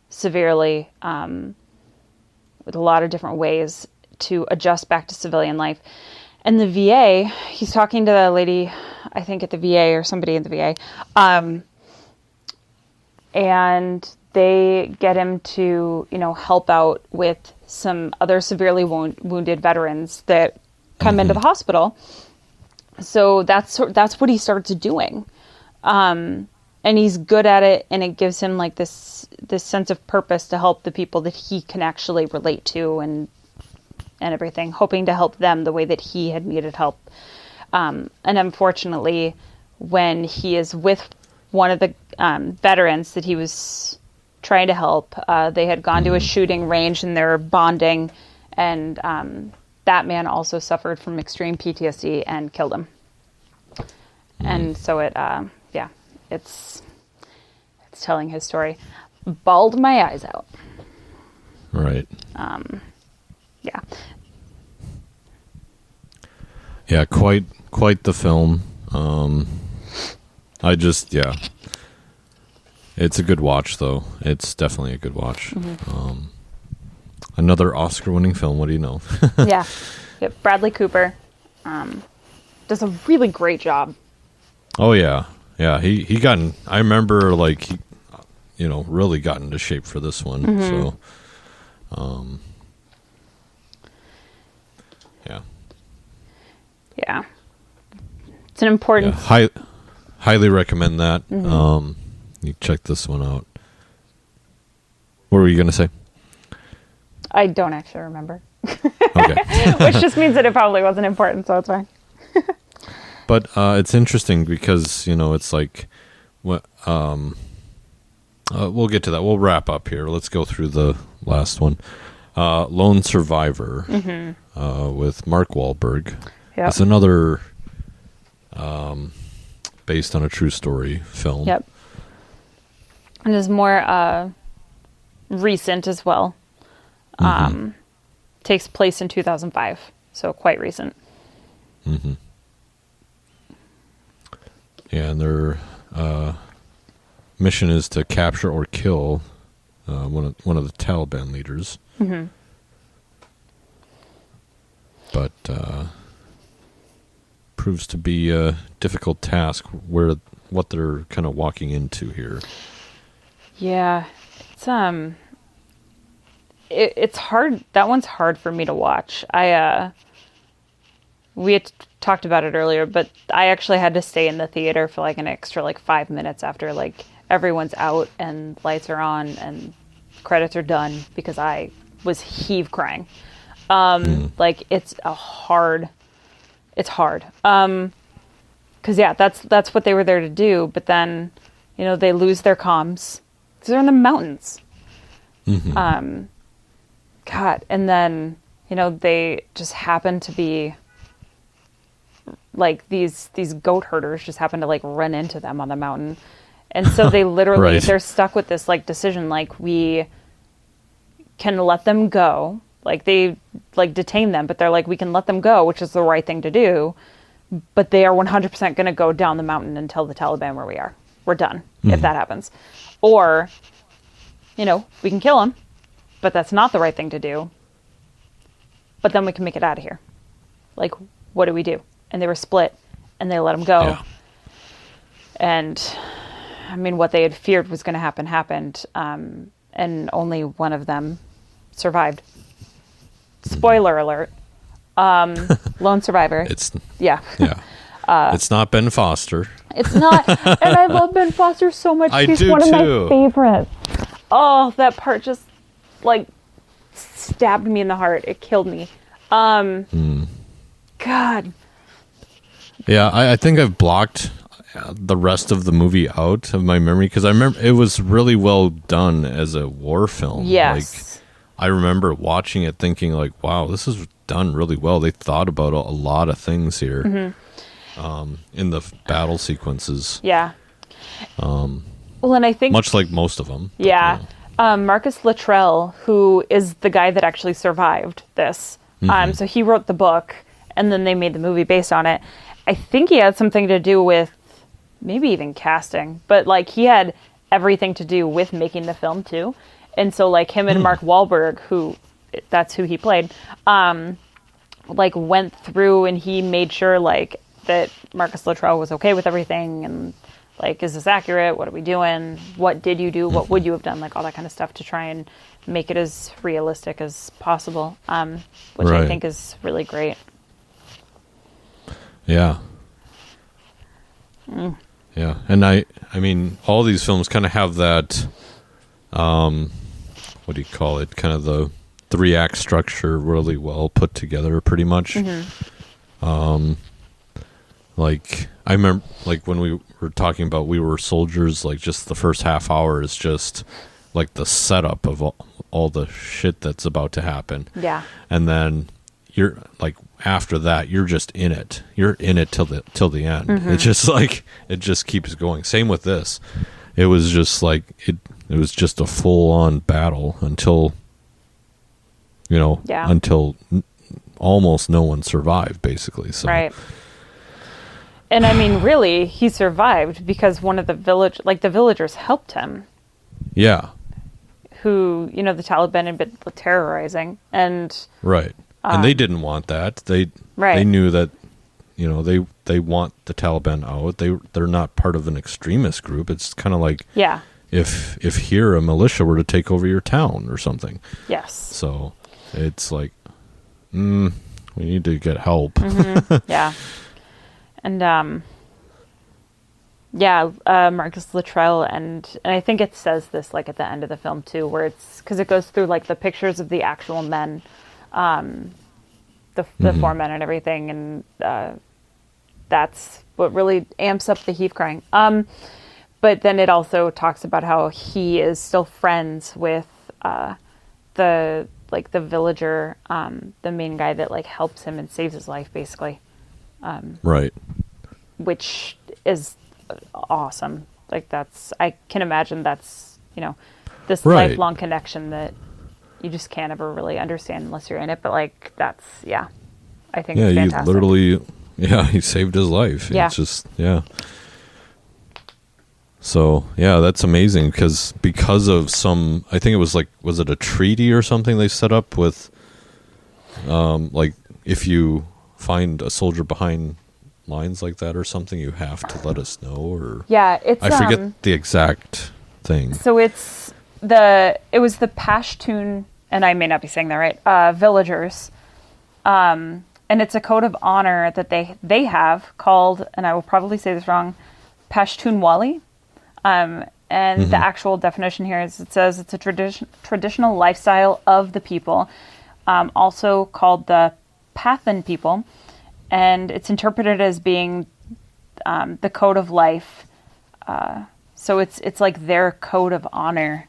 Speaker 1: severely with a lot of different ways to adjust back to civilian life. And the VA, he's talking to the lady, I think at the VA or somebody in the VA, and they get him to, help out with some other severely wounded veterans that come into the hospital. So that's what he starts doing. And he's good at it, and it gives him this sense of purpose to help the people that he can actually relate to and everything, hoping to help them the way that he had needed help. And unfortunately, when he is with one of the veterans that he was trying to help, they had gone to a shooting range and they were bonding, and that man also suffered from extreme PTSD and killed him. And so it's telling his story. Bawled my eyes out.
Speaker 2: Right.
Speaker 1: Yeah.
Speaker 2: Yeah, quite the film. It's a good watch, though. It's definitely a good watch. Mm-hmm. Another Oscar-winning film. What do you know?
Speaker 1: Yeah. Yep. Bradley Cooper does a really great job.
Speaker 2: Oh yeah, yeah. He got in, I remember he really got into shape for this one. Mm-hmm. So, yeah.
Speaker 1: Yeah. It's an important.
Speaker 2: Yeah, highly recommend that.
Speaker 1: Mm-hmm.
Speaker 2: You check this one out. What were you going to say?
Speaker 1: I don't actually remember.
Speaker 2: Okay.
Speaker 1: Which just means that it probably wasn't important, so it's fine.
Speaker 2: But it's interesting because, it's like, what we'll get to that. We'll wrap up here. Let's go through the last one. Lone Survivor with Mark Wahlberg.
Speaker 1: Yep.
Speaker 2: It's another based on a true story film.
Speaker 1: Yep. And is more recent as well. Takes place in 2005, so quite recent.
Speaker 2: Mm-hmm. Yeah, and their mission is to capture or kill one of the Taliban leaders.
Speaker 1: Mm-hmm.
Speaker 2: But proves to be a difficult task what they're kind of walking into here.
Speaker 1: Yeah, it's hard. That one's hard for me to watch. We had talked about it earlier, but I actually had to stay in the theater for like an extra 5 minutes after everyone's out and lights are on and credits are done because I was heave crying. It's hard. Cause yeah, that's what they were there to do. But then, they lose their comms because they're in the mountains.
Speaker 2: Mm-hmm.
Speaker 1: God. And then, they just happen to be these goat herders just happen to run into them on the mountain. And so they literally,
Speaker 2: right.
Speaker 1: They're stuck with this decision, we can let them go. They detain them, but they're we can let them go, which is the right thing to do. But they are 100% going to go down the mountain and tell the Taliban where we are. We're done if that happens. Or, we can kill them, but that's not the right thing to do. But then we can make it out of here. What do we do? And they were split, and they let them go.
Speaker 2: Yeah.
Speaker 1: And, what they had feared was going to happen happened. And only one of them survived. Spoiler alert. Lone survivor. Yeah.
Speaker 2: It's not Ben Foster.
Speaker 1: It's not. And I love Ben Foster so much. He's
Speaker 2: do
Speaker 1: one of
Speaker 2: too.
Speaker 1: my favorites. Oh, that part just stabbed me in the heart. It killed me. God.
Speaker 2: Yeah, I think I've blocked the rest of the movie out of my memory because I remember it was really well done as a war film.
Speaker 1: Yes.
Speaker 2: I remember watching it thinking wow, this is done really well. They thought about a lot of things here in the battle sequences.
Speaker 1: Yeah. Well, and I think
Speaker 2: much like most of them.
Speaker 1: Yeah. Marcus Luttrell, who is the guy that actually survived this. So he wrote the book and then they made the movie based on it. I think he had something to do with maybe even casting, but he had everything to do with making the film too. And so him and Mark Wahlberg, that's who he played, went through and he made sure that Marcus Luttrell was okay with everything and is this accurate? What are we doing? What did you do? What would you have done? All that kind of stuff to try and make it as realistic as possible, which
Speaker 2: right.
Speaker 1: I think is really great.
Speaker 2: Yeah. Yeah. And I mean, all these films kind of have that, what do you call it? Kind of the 3-act structure really well put together pretty much. I remember when we were talking about We Were Soldiers, just the first half hour is just the setup of all the shit that's about to happen.
Speaker 1: Yeah.
Speaker 2: And then you're after that you're just in it. You're in it till the end. It's just it just keeps going. Same with this. It was just it was just a full on battle until until almost no one survived basically. So
Speaker 1: Right. And really, he survived because one of the villagers helped him.
Speaker 2: Yeah.
Speaker 1: Who, the Taliban had been terrorizing. And
Speaker 2: right. And they didn't want that. They knew that, they want the Taliban out. They're not part of an extremist group. It's kind of if here a militia were to take over your town or something.
Speaker 1: Yes.
Speaker 2: So it's we need to get help.
Speaker 1: Yeah. And Marcus Luttrell and I think it says this at the end of the film too, where it's because it goes through the pictures of the actual men, the 4 men and everything, and that's what really amps up the Heave crying. But then it also talks about how he is still friends with the villager, the main guy that like helps him and saves his life, basically.
Speaker 2: Right.
Speaker 1: Which is awesome. Like I can imagine that's, this
Speaker 2: Right.
Speaker 1: lifelong connection that you just can't ever really understand unless you're in it. But like, I think it's fantastic.
Speaker 2: He literally, he saved his life.
Speaker 1: Yeah.
Speaker 2: It's just, So, that's amazing because of some, I think it was was it a treaty or something they set up with, like, if you find a soldier behind lines like that or something, you have to let us know, or...
Speaker 1: Yeah, it's...
Speaker 2: I forget the exact thing.
Speaker 1: So it was the Pashtun, and I may not be saying that right, villagers, and it's a code of honor that they have called, and I will probably say this wrong, Pashtunwali. And the actual definition here is, it says it's a traditional lifestyle of the people, also called the Pathan people, and it's interpreted as being the code of life. So it's like their code of honor.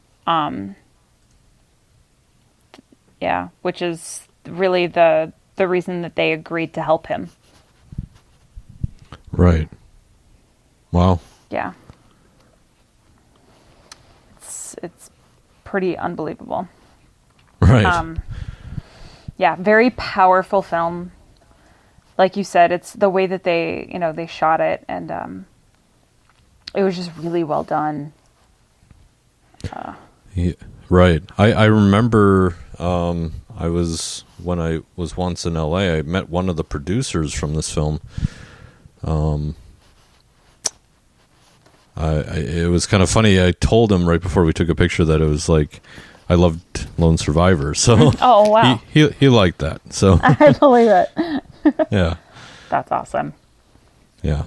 Speaker 1: Which is really the reason that they agreed to help him.
Speaker 2: Right. Wow.
Speaker 1: Yeah. It's pretty unbelievable.
Speaker 2: Right.
Speaker 1: Very powerful film. Like you said, it's the way that they shot it, and it was just really well done.
Speaker 2: Right. I remember when I was once in LA, I met one of the producers from this film. It was kind of funny. I told him right before we took a picture that it was like, I loved Lone Survivor. So
Speaker 1: oh, wow.
Speaker 2: He liked that. So
Speaker 1: I believe it.
Speaker 2: Yeah.
Speaker 1: That's awesome.
Speaker 2: Yeah.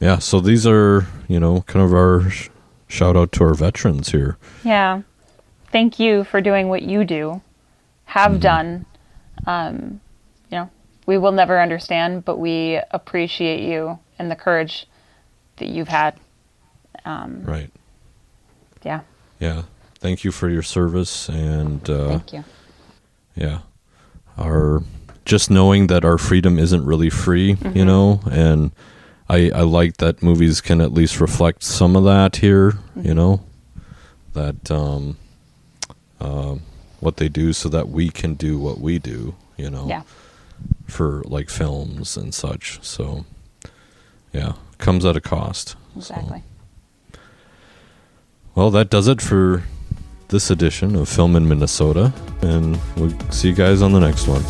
Speaker 1: Yeah.
Speaker 2: So these are, kind of our shout out to our veterans here.
Speaker 1: Yeah. Thank you for doing what you do, have done. We will never understand, but we appreciate you and the courage that you've had.
Speaker 2: Right.
Speaker 1: Yeah.
Speaker 2: Yeah. Thank you for your service, and
Speaker 1: thank you.
Speaker 2: Yeah. Just knowing that our freedom isn't really free, and I like that movies can at least reflect some of that here, that what they do so that we can do what we do, for like films and such. So, comes at a cost.
Speaker 1: Exactly.
Speaker 2: So. Well, that does it for this edition of Film in Minnesota, and we'll see you guys on the next one.